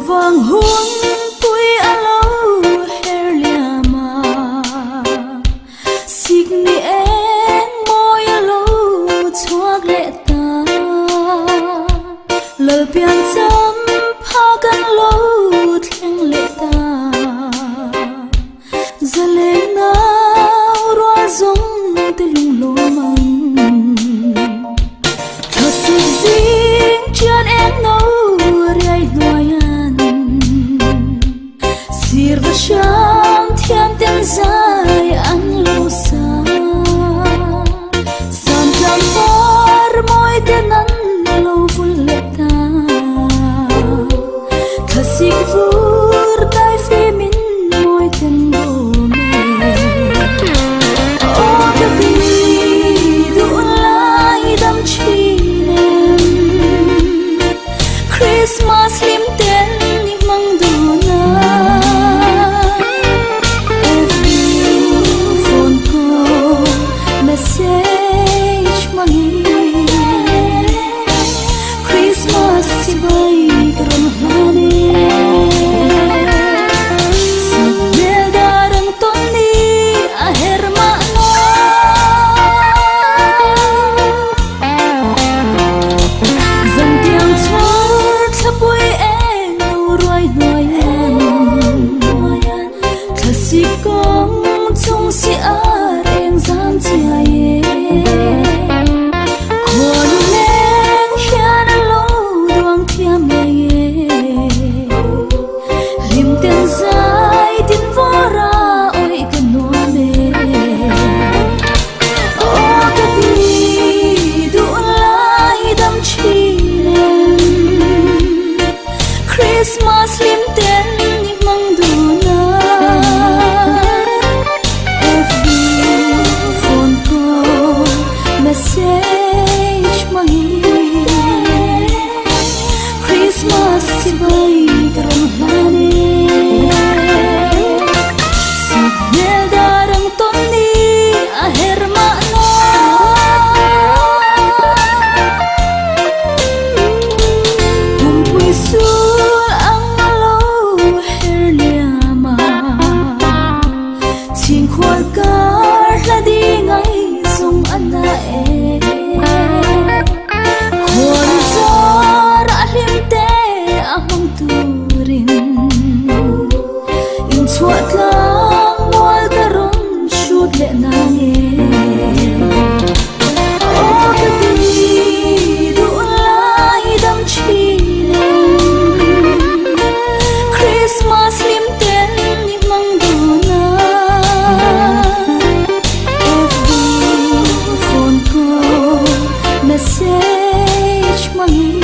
vang hun pui alo her liama signi en moi alo chuak le ta lal pian cham pha kan lo thleng le ta zale na ro zong te lung lo man thasi jing chian en no rai noyan sir va sham thiam ten zai an lo sa san tam par moi te nan lo vul le ta thasi vur kai fe min moi ten bo me o ka bi du lai dam chi Christmas lim ten ni mang du na every phone call message mangi Christmas si bay karon hane sa me darang ton ni a herma no zang tiang sapoi en no roi noyan thasi kong chung si a reng zam chia ye khon leng hian lo duang thiam ye lim ten zai tin vora oi kan no me o ka ti du lai dam chi Christmas lim ten ni mang du na every phone call message mangi Christmas si bay karon hane sa me darang ton ni a herma no hum pui su khol kar la di ngai sung ana e khol zar alim te ahong turin in chuat lang wal karon shoot le na nge o ka ti du lai dam chi le Christmas lim ten ni mang du na message mangi